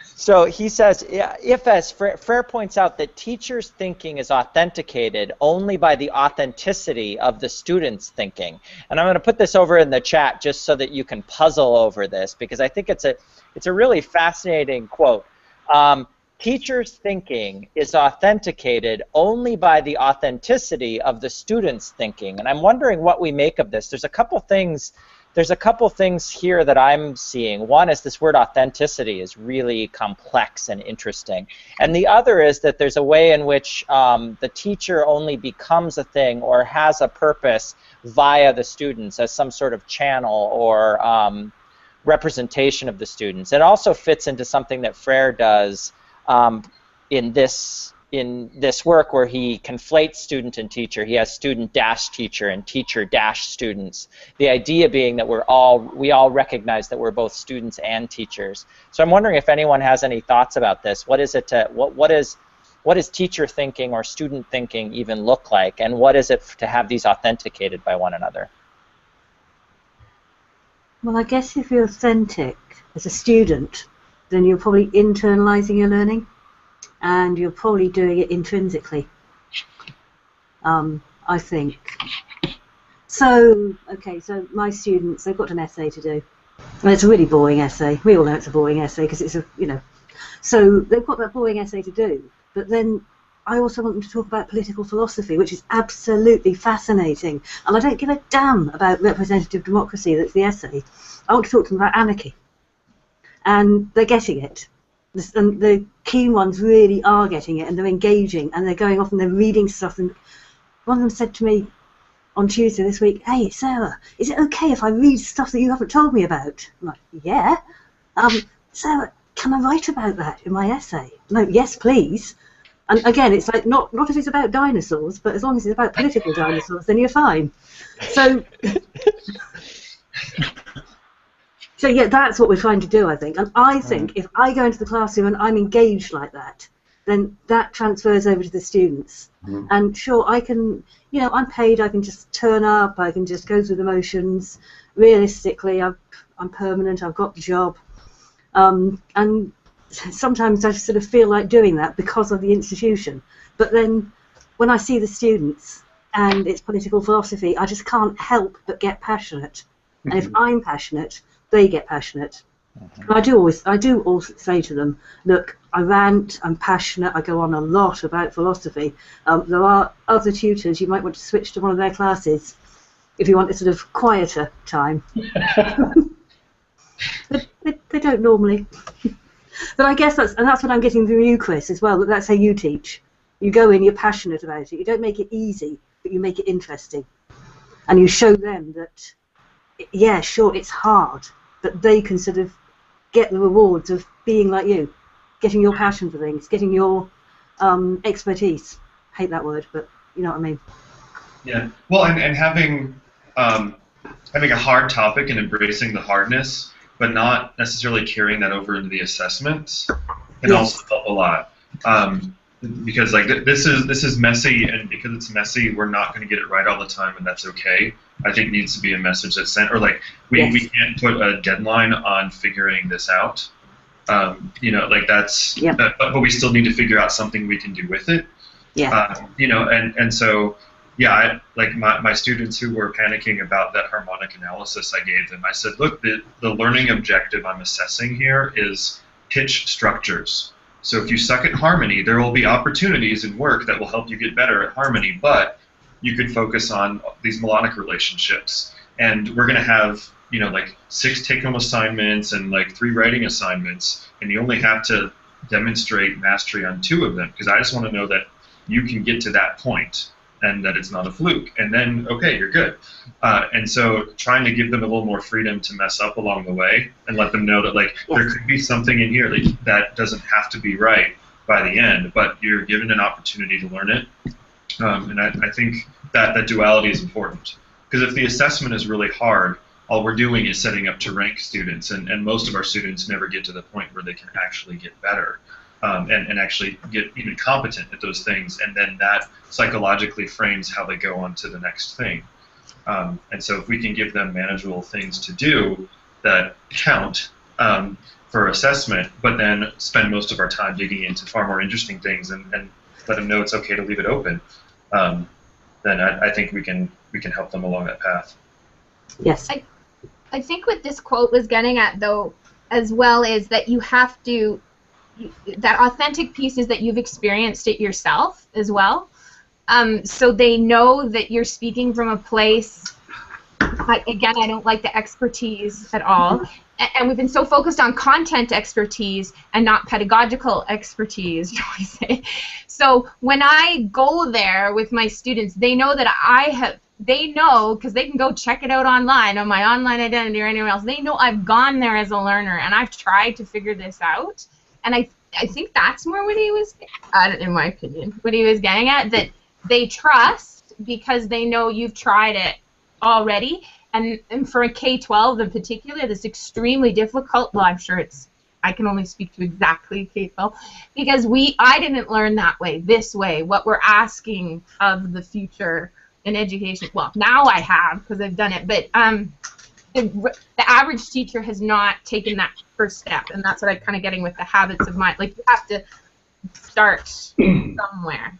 [SPEAKER 3] So he says, if, as Frere points out, that teachers' thinking is authenticated only by the authenticity of the students' thinking. And I'm going to put this over in the chat just so that you can puzzle over this, because I think it's a really fascinating quote. Teachers' thinking is authenticated only by the authenticity of the students' thinking. And I'm wondering what we make of this. There's a couple things here that I'm seeing. One is this word authenticity is really complex and interesting. And the other is that there's a way in which the teacher only becomes a thing or has a purpose via the students as some sort of channel or representation of the students. It also fits into something that Frere does in this in this work where he conflates student and teacher. He has student dash teacher and teacher dash students. The idea being that we all recognize that we're both students and teachers. So I'm wondering if anyone has any thoughts about this. What is it to, what is teacher thinking or student thinking even look like, and what is it to have these authenticated by one another?
[SPEAKER 2] Well, I guess if you're authentic as a student, then you're probably internalizing your learning, and you're probably doing it intrinsically, I think. So, okay, so my students, they've got an essay to do. And it's a really boring essay. We all know it's a boring essay because it's a, you know. So they've got that boring essay to do, but then I also want them to talk about political philosophy, which is absolutely fascinating. And I don't give a damn about representative democracy, that's the essay. I want to talk to them about anarchy. And they're getting it. And the keen ones really are getting it, and they're engaging, and they're going off and they're reading stuff. And one of them said to me on Tuesday this week, "Hey, Sarah, is it okay if I read stuff that you haven't told me about?" I'm like, "Yeah." "Sarah, can I write about that in my essay?" "No, yes, please." And again, it's like, not if it's about dinosaurs, but as long as it's about political dinosaurs, then you're fine. So, so yeah, that's what we're trying to do, I think. And I think if I go into the classroom and I'm engaged like that, then that transfers over to the students. Mm-hmm. And sure, I can, you know, I'm paid, I can just turn up, I can just go through the motions. Realistically, I'm permanent, I've got the job. And sometimes I sort of feel like doing that because of the institution. But then when I see the students and it's political philosophy, I just can't help but get passionate. Mm-hmm. And if I'm passionate, they get passionate. Mm-hmm. I do always say to them, look, I rant, I'm passionate, I go on a lot about philosophy. There are other tutors, you might want to switch to one of their classes if you want a sort of quieter time. They don't normally. But I guess that's what I'm getting from you, Chris, as well. That's how you teach. You go in, you're passionate about it. You don't make it easy, but you make it interesting. And you show them that, yeah, sure, it's hard, but they can sort of get the rewards of being like you, getting your passion for things, getting your expertise. I hate that word, but you know what I mean.
[SPEAKER 4] Yeah. Well, and having a hard topic and embracing the hardness, but not necessarily carrying that over into the assessments can also help a lot. Because like this is messy, and because it's messy, we're not going to get it right all the time, and that's okay. I think it needs to be a message that's sent, or like we can't put a deadline on figuring this out. You know, like that's, but we still need to figure out something we can do with it. Yeah. You know, and so. Yeah, like my students who were panicking about that harmonic analysis I gave them, I said, look, the learning objective I'm assessing here is pitch structures. So if you suck at harmony, there will be opportunities in work that will help you get better at harmony, but you could focus on these melodic relationships. And we're going to have, you know, like 6 take-home assignments and like 3 writing assignments, and you only have to demonstrate mastery on 2 of them, because I just want to know that you can get to that point, and that it's not a fluke, and then, okay, you're good. And so trying to give them a little more freedom to mess up along the way and let them know that, like, there could be something in here that doesn't have to be right by the end, but you're given an opportunity to learn it. And I think that duality is important. Because if the assessment is really hard, all we're doing is setting up to rank students, and most of our students never get to the point where they can actually get better. And actually get even competent at those things, and then that psychologically frames how they go on to the next thing. And so if we can give them manageable things to do that count for assessment, but then spend most of our time digging into far more interesting things and let them know it's okay to leave it open, then I think we can help them along that path.
[SPEAKER 2] Yes.
[SPEAKER 6] I think what this quote was getting at, though, as well, is that you have to, that authentic piece is that you've experienced it yourself as well. So they know that you're speaking from a place, again, I don't like the expertise at all. And we've been so focused on content expertise and not pedagogical expertise, shall we say. So when I go there with my students, they know that they know, because they can go check it out online on my online identity or anywhere else, they know I've gone there as a learner and I've tried to figure this out. I think that's more what he was, in my opinion, what he was getting at, that they trust because they know you've tried it already. And for a K-12 in particular, that's extremely difficult. Well, I'm sure I can only speak to exactly K-12 because I didn't learn that way, this way, what we're asking of the future in education. Well, now I have because I've done it, but the average teacher has not taken that first step, and that's what I'm kind of getting with the habits of mind. Like, you have to start somewhere.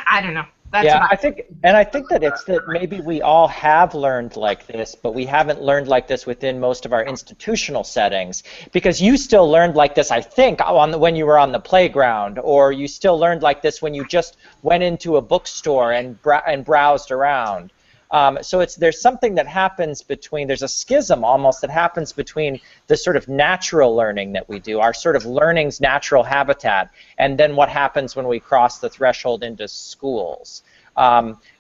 [SPEAKER 6] I don't know. That's
[SPEAKER 3] yeah, I think that it's that maybe we all have learned like this, but we haven't learned like this within most of our institutional settings. Because you still learned like this, I think, when you were on the playground, or you still learned like this when you just went into a bookstore and browsed around. So there's something that happens there's a schism almost that happens between the sort of natural learning that we do, our sort of learning's natural habitat, and then what happens when we cross the threshold into schools.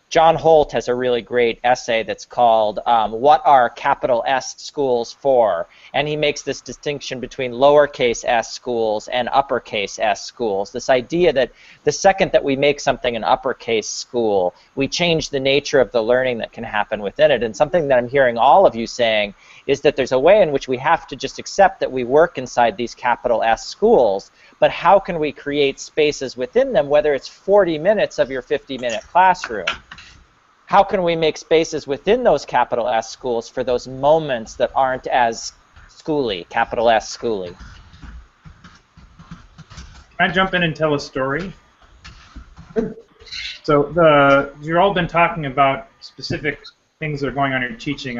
[SPEAKER 3] John Holt has a really great essay that's called What Are Capital S Schools For? And he makes this distinction between lowercase s schools and uppercase s schools. This idea that the second that we make something an uppercase school, we change the nature of the learning that can happen within it. And something that I'm hearing all of you saying is that there's a way in which we have to just accept that we work inside these capital S schools, but how can we create spaces within them, whether it's 40 minutes of your 50-minute classroom? How can we make spaces within those capital S schools for those moments that aren't as schooly, capital S schooly?
[SPEAKER 5] Can I jump in and tell a story? So you've all been talking about specific things that are going on in your teaching.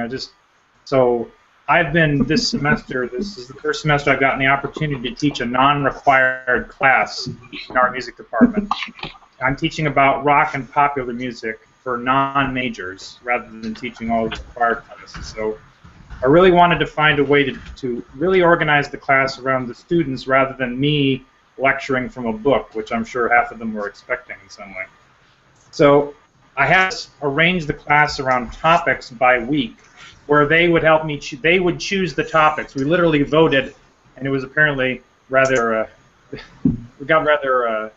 [SPEAKER 5] So I've been this semester, this is the first semester I've gotten the opportunity to teach a non-required class in our music department. I'm teaching about rock and popular music for non-majors rather than teaching all the required classes. So I really wanted to find a way to really organize the class around the students rather than me lecturing from a book, which I'm sure half of them were expecting in some way. So I had arranged the class around topics by week where they would help me, they would choose the topics. We literally voted, and it was apparently rather, we got rather,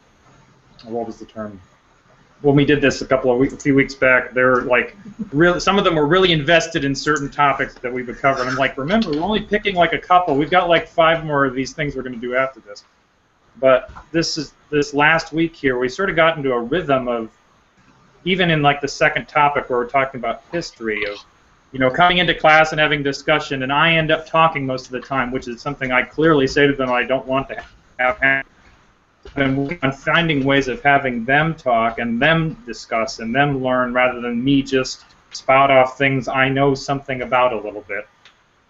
[SPEAKER 5] what was the term? When we did this a few weeks back, they're like, some of them were really invested in certain topics that we would cover. And I'm like, remember, we're only picking like a couple. We've got like 5 more of these things we're going to do after this. But this last week here, we sort of got into a rhythm of, even in like the second topic where we're talking about history, of, you know, coming into class and having discussion, and I end up talking most of the time, which is something I clearly say to them I don't want to have happen. And I'm finding ways of having them talk and them discuss and them learn rather than me just spout off things I know something about a little bit.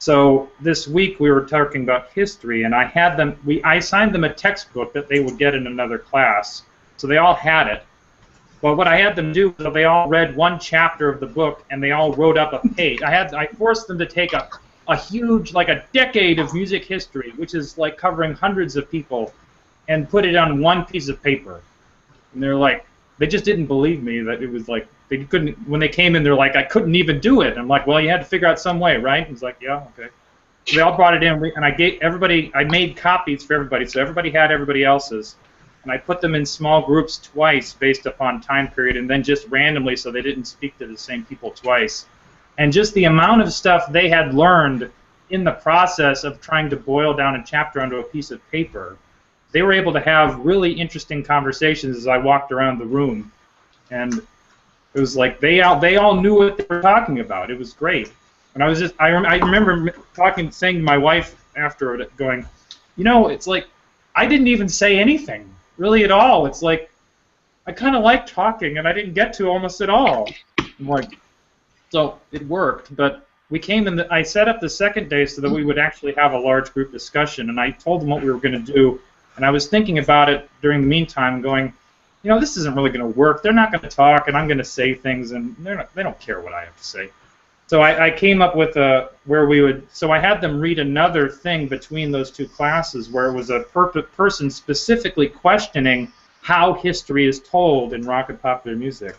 [SPEAKER 5] So this week we were talking about history, and I had them. I assigned them a textbook that they would get in another class, so they all had it. But what I had them do was they all read one chapter of the book, and they all wrote up a page. I forced them to take a huge, like a decade of music history, which is like covering hundreds of people, and put it on one piece of paper. And they're like, they just didn't believe me that it was like, they couldn't, when they came in, they're like, I couldn't even do it. I'm like, well, you had to figure out some way, right? And it's like, yeah, okay. So they all brought it in, and I gave everybody, I made copies for everybody, so everybody had everybody else's. And I put them in small groups twice based upon time period, and then just randomly so they didn't speak to the same people twice. And just the amount of stuff they had learned in the process of trying to boil down a chapter onto a piece of paper, they were able to have really interesting conversations as I walked around the room. And it was like they all knew what they were talking about. It was great. And I remember saying to my wife after it, going, you know, it's like I didn't even say anything really at all. It's like I kind of like talking, and I didn't get to almost at all. I'm like, so it worked, but we came in. I set up the second day so that we would actually have a large group discussion, and I told them what we were going to do. And I was thinking about it during the meantime, going, you know, this isn't really going to work. They're not going to talk, and I'm going to say things, and they don't care what I have to say. So I came up with where we would. So I had them read another thing between those two classes, where it was a person specifically questioning how history is told in rock and popular music,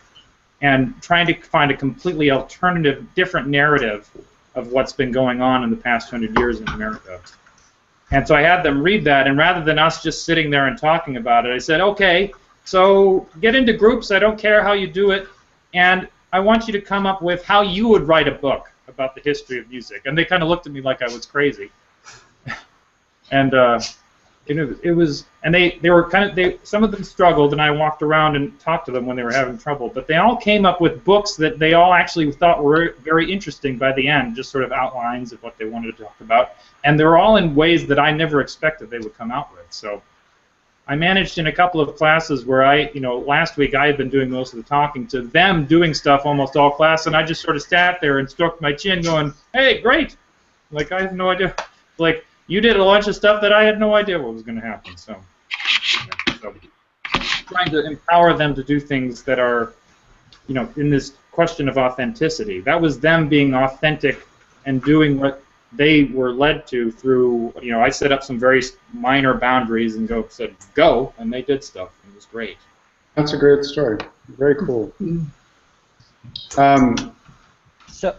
[SPEAKER 5] and trying to find a completely alternative, different narrative of what's been going on in the past 100 years in America. And so I had them read that, and rather than us just sitting there and talking about it, I said, okay, so get into groups, I don't care how you do it, and I want you to come up with how you would write a book about the history of music. And they kind of looked at me like I was crazy. And it was, and they were kind of, some of them struggled, and I walked around and talked to them when they were having trouble, but they all came up with books that they all actually thought were very interesting by the end, just sort of outlines of what they wanted to talk about, and they're all in ways that I never expected they would come out with. So I managed in a couple of classes where last week I had been doing most of the talking, to them doing stuff almost all class, and I just sort of sat there and stroked my chin going, hey, great, like I have no idea, like, you did a bunch of stuff that I had no idea what was going to happen. So trying to empower them to do things that are, in this question of authenticity. That was them being authentic and doing what they were led to through, I set up some very minor boundaries and said, go, and they did stuff. It was great.
[SPEAKER 1] That's a great story. Very cool.
[SPEAKER 3] So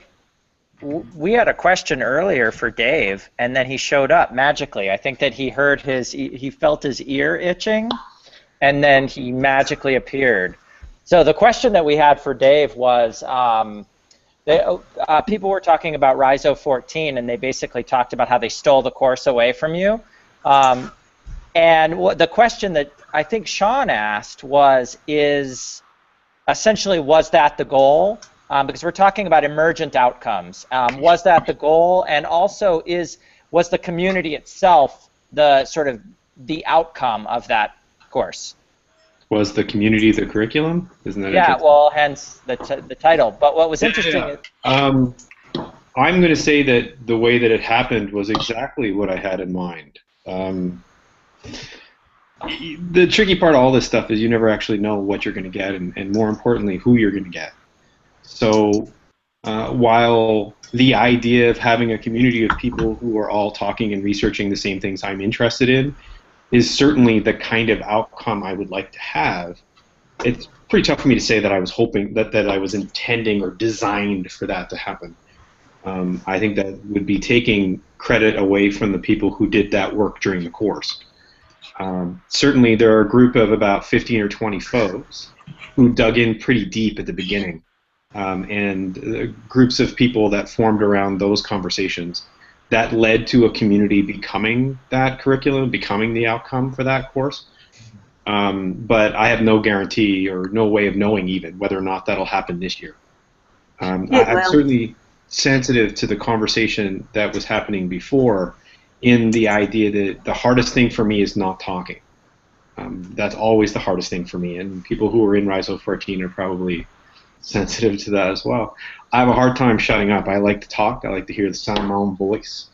[SPEAKER 3] we had a question earlier for Dave, and then he showed up magically. I think that he heard he felt his ear itching, and then he magically appeared. So the question that we had for Dave was, people were talking about RISO 14, and they basically talked about how they stole the course away from you. And the question that I think Sean asked was that the goal? Because we're talking about emergent outcomes. Was that the goal? And also, was the community itself the outcome of that course?
[SPEAKER 8] Was the community the curriculum? Isn't that
[SPEAKER 3] interesting? Well, hence the title. But what was interesting is...
[SPEAKER 8] I'm going to say that the way that it happened was exactly what I had in mind. The tricky part of all this stuff is you never actually know what you're going to get, and more importantly, who you're going to get. So while the idea of having a community of people who are all talking and researching the same things I'm interested in is certainly the kind of outcome I would like to have, it's pretty tough for me to say that I was hoping, that I was intending or designed for that to happen. I think that would be taking credit away from the people who did that work during the course. Certainly there are a group of about 15 or 20 folks who dug in pretty deep at the beginning. And groups of people that formed around those conversations that led to a community becoming that curriculum, becoming the outcome for that course. But I have no guarantee or no way of knowing even whether or not that'll happen this year. I'm certainly sensitive to the conversation that was happening before, in the idea that the hardest thing for me is not talking. That's always the hardest thing for me, and people who are in RISO 14 are probably sensitive to that as well. I have a hard time shutting up. I like to talk. I like to hear the sound of my own voice.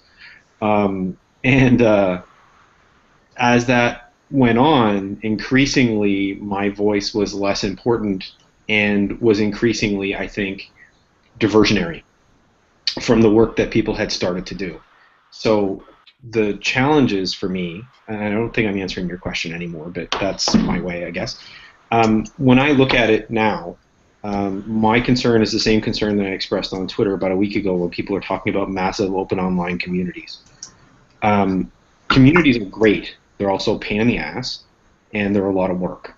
[SPEAKER 8] As that went on, increasingly my voice was less important and was increasingly, I think, diversionary from the work that people had started to do. So the challenges for me, and I don't think I'm answering your question anymore, but that's my way, I guess. When I look at it now, my concern is the same concern that I expressed on Twitter about a week ago when people are talking about massive open online communities. Communities are great. They're also a pain in the ass, and they're a lot of work.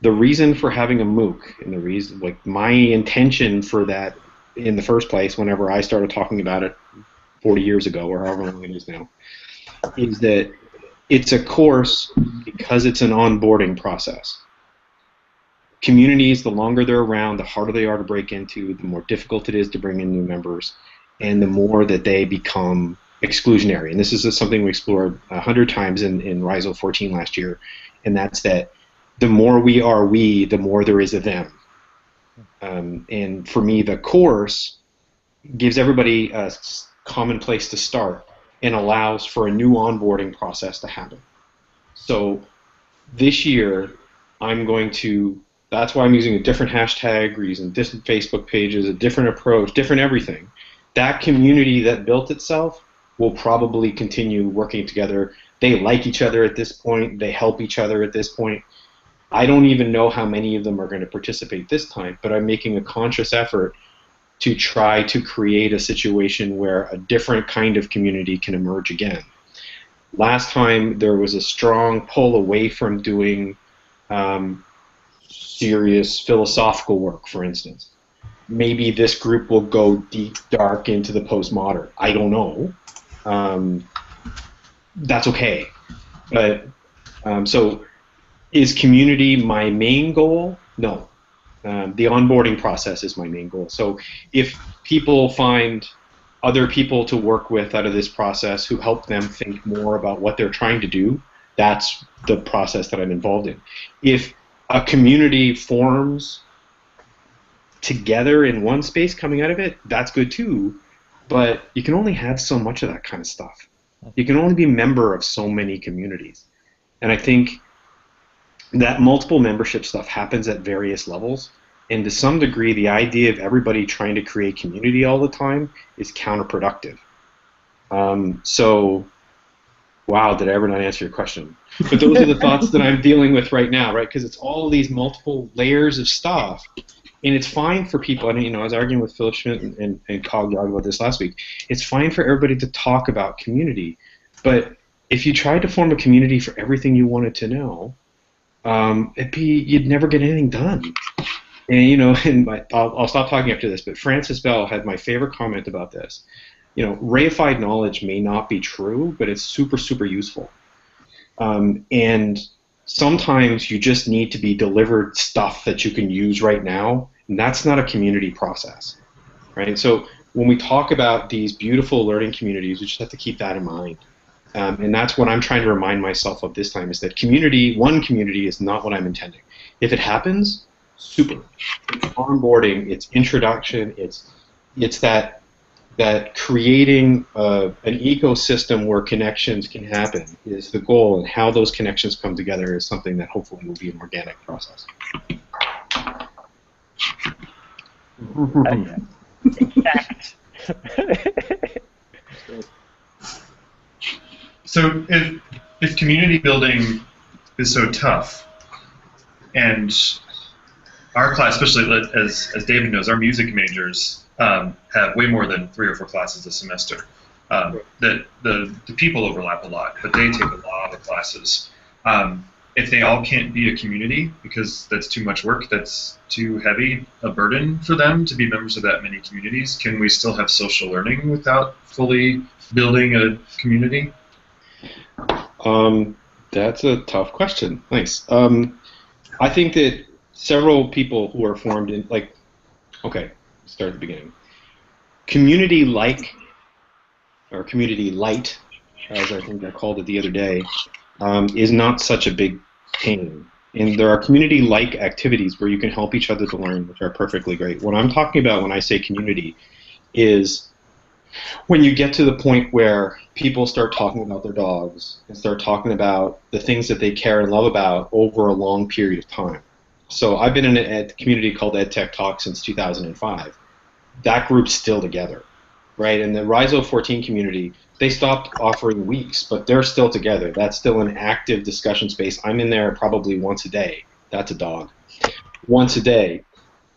[SPEAKER 8] The reason for having a MOOC, and the reason, like my intention for that in the first place, whenever I started talking about it 40 years ago, or however long it is now, is that it's a course because it's an onboarding process. Communities, the longer they're around, the harder they are to break into, the more difficult it is to bring in new members, and the more that they become exclusionary. And this is something we explored 100 times in RISO 14 last year, and that's that the more we are we, the more there is of them. And for me, the course gives everybody a common place to start and allows for a new onboarding process to happen. So this year, that's why I'm using a different hashtag, we're using different Facebook pages, a different approach, different everything. That community that built itself will probably continue working together. They like each other at this point. They help each other at this point. I don't even know how many of them are going to participate this time, but I'm making a conscious effort to try to create a situation where a different kind of community can emerge again. Last time there was a strong pull away from doing serious philosophical work, for instance. Maybe this group will go deep, dark into the postmodern. I don't know. That's okay. But so is community my main goal? No. The onboarding process is my main goal. So if people find other people to work with out of this process who help them think more about what they're trying to do, that's the process that I'm involved in. If a community forms together in one space coming out of it, that's good too, but you can only have so much of that kind of stuff. You can only be a member of so many communities. And I think that multiple membership stuff happens at various levels, and to some degree the idea of everybody trying to create community all the time is counterproductive. So, wow, did I ever not answer your question? But those are the thoughts that I'm dealing with right now, right? Because it's all of these multiple layers of stuff, and it's fine for people. I mean, I was arguing with Philip Schmidt and Cog about this last week. It's fine for everybody to talk about community, but if you tried to form a community for everything you wanted to know, you'd never get anything done. And I'll stop talking after this, but Francis Bell had my favorite comment about this. Reified knowledge may not be true, but it's super, super useful. And sometimes you just need to be delivered stuff that you can use right now, and that's not a community process, right? So when we talk about these beautiful learning communities, we just have to keep that in mind. And that's what I'm trying to remind myself of this time, is that one community is not what I'm intending. If it happens, super. It's onboarding, it's introduction, it's that creating an ecosystem where connections can happen is the goal, and how those connections come together is something that hopefully will be an organic process.
[SPEAKER 4] So if community building is so tough, and our class, especially as David knows, our music majors have way more than 3 or 4 classes a semester. The people overlap a lot, but they take a lot of classes. If they all can't be a community because that's too much work, that's too heavy a burden for them to be members of that many communities, can we still have social learning without fully building a community?
[SPEAKER 8] That's a tough question. Thanks. I think that several people who are formed in, start at the beginning. Community-like, or community-light, as I think I called it the other day, is not such a big pain. And there are community-like activities where you can help each other to learn, which are perfectly great. What I'm talking about when I say community is when you get to the point where people start talking about their dogs and start talking about the things that they care and love about over a long period of time. So I've been in a community called EdTech Talk since 2005. That group's still together, right? And the RISO 14 community, they stopped offering weeks, but they're still together. That's still an active discussion space. I'm in there probably once a day. That's a dog. Once a day.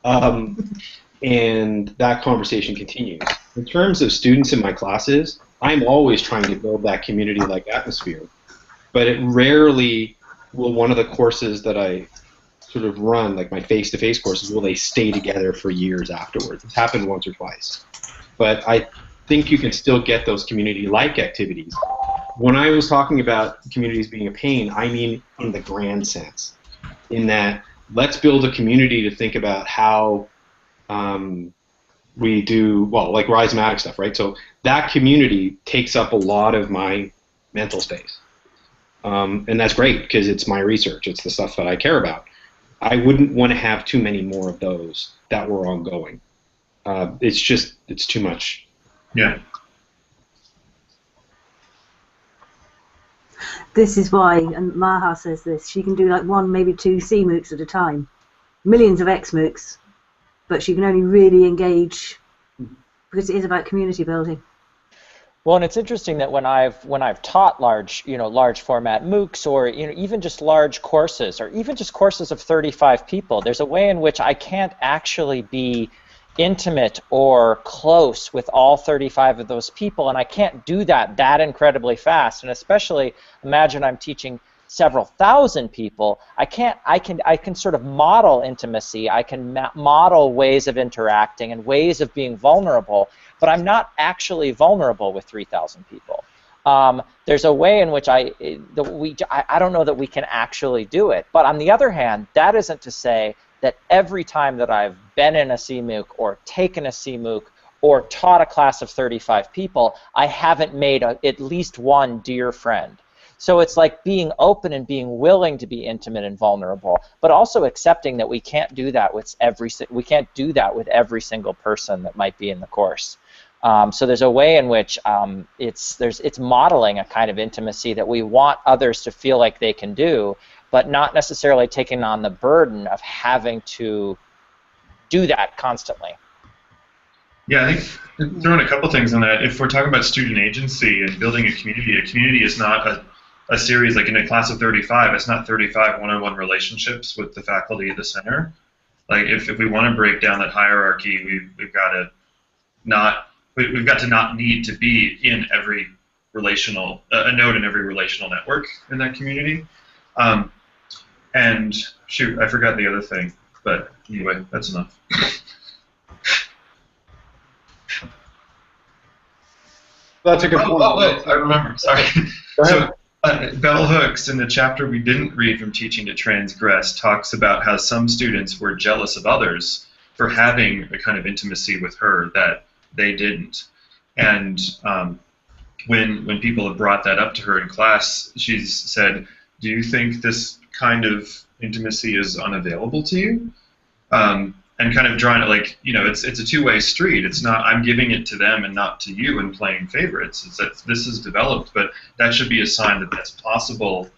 [SPEAKER 8] And that conversation continues. In terms of students in my classes, I'm always trying to build that community-like atmosphere, but it rarely will one of the courses that I sort of run, like my face-to-face courses, will they stay together for years afterwards. It's happened once or twice. But I think you can still get those community-like activities. When I was talking about communities being a pain, I mean in the grand sense, in that let's build a community to think about how we do, like Rhizomatic stuff, right? So that community takes up a lot of my mental space. And that's great, because it's my research. It's the stuff that I care about. I wouldn't want to have too many more of those that were ongoing. It's too much.
[SPEAKER 4] Yeah.
[SPEAKER 2] This is why, and Maha says this, she can do like 1, maybe 2 C MOOCs at a time. Millions of X MOOCs, but she can only really engage because it is about community building.
[SPEAKER 3] Well, and it's interesting that when I've taught large format MOOCs, or even just large courses, or even just courses of 35 people, there's a way in which I can't actually be intimate or close with all 35 of those people, and I can't do that incredibly fast. And especially, imagine I'm teaching several thousand people. I can sort of model intimacy. I can model ways of interacting and ways of being vulnerable, but I'm not actually vulnerable with 3,000 people. There's a way in which I don't know that we can actually do it. But on the other hand, that isn't to say that every time that I've been in a CMOOC or taken a CMOOC or taught a class of 35 people, I haven't made at least one dear friend. So it's like being open and being willing to be intimate and vulnerable, but also accepting that we can't do that with every single person that might be in the course. So there's a way in which it's modeling a kind of intimacy that we want others to feel like they can do, but not necessarily taking on the burden of having to do that constantly.
[SPEAKER 4] Yeah, I think throwing a couple things on that. If we're talking about student agency and building a community is not a series like in a class of 35. It's not 35 one-on-one relationships with the faculty at the center. Like if we want to break down that hierarchy, we've got to not need to be in every relational a node in every relational network in that community. And shoot, I forgot the other thing, but anyway, that's enough.
[SPEAKER 1] That's a good point.
[SPEAKER 4] Oh, wait, I remember. Sorry. So Bell Hooks, in the chapter we didn't read from Teaching to Transgress, talks about how some students were jealous of others for having a kind of intimacy with her that they didn't. And when people have brought that up to her in class, she's said, "Do you think this kind of intimacy is unavailable to you?" And kind of drawing it like, it's a two-way street. It's not I'm giving it to them and not to you and playing favorites. It's that this is developed, but that should be a sign that that's possible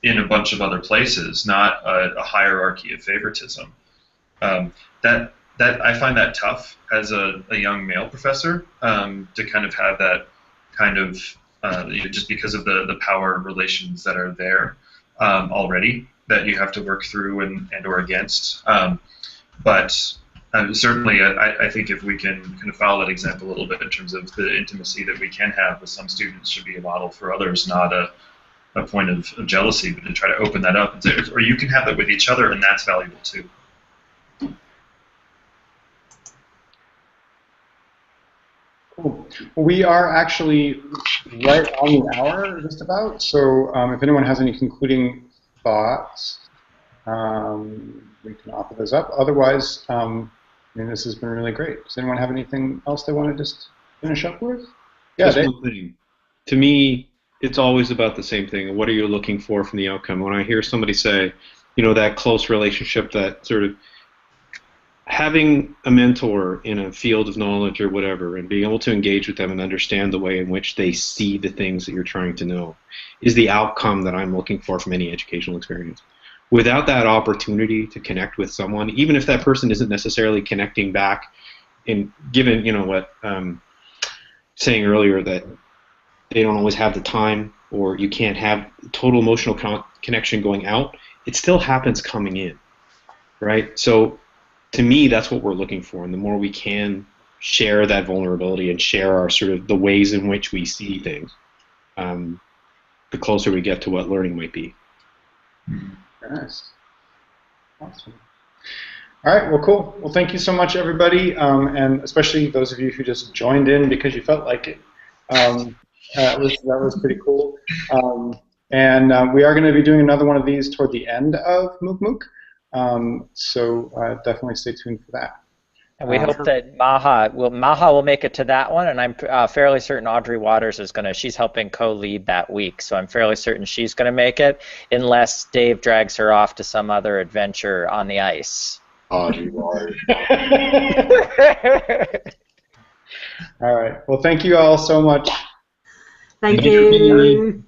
[SPEAKER 4] in a bunch of other places, not a hierarchy of favoritism. That I find that tough as a young male professor to kind of have that kind of just because of the power relations that are there already that you have to work through and or against. But certainly, I think if we can kind of follow that example a little bit in terms of the intimacy that we can have with some students should be a model for others, not a point of jealousy, but to try to open that up and say, or you can have that with each other, and that's valuable too.
[SPEAKER 1] Cool. We are actually right on the hour, just about. So if anyone has any concluding thoughts, we can offer those up. Otherwise, this has been really great. Does anyone have anything else they want to just finish up with? Yeah,
[SPEAKER 8] just one thing. To me, it's always about the same thing. What are you looking for from the outcome? When I hear somebody say, that close relationship, that sort of having a mentor in a field of knowledge or whatever, and being able to engage with them and understand the way in which they see the things that you're trying to know is the outcome that I'm looking for from any educational experience. Without that opportunity to connect with someone, even if that person isn't necessarily connecting back, and given what saying earlier that they don't always have the time, or you can't have total emotional connection going out, it still happens coming in, right? So to me, that's what we're looking for, and the more we can share that vulnerability and share our sort of the ways in which we see things, the closer we get to what learning might be.
[SPEAKER 1] Nice. Awesome. All right, well, cool. Well, thank you so much, everybody, and especially those of you who just joined in because you felt like it. That was pretty cool. And we are going to be doing another one of these toward the end of MOOC MOOC, so definitely stay tuned for that.
[SPEAKER 3] And we hope that Maha will make it to that one, and I'm fairly certain Audrey Waters is she's helping co-lead that week, so I'm fairly certain she's going to make it, unless Dave drags her off to some other adventure on the ice.
[SPEAKER 8] Audrey Waters.
[SPEAKER 1] All right. Well, thank you all so much.
[SPEAKER 2] Thank you.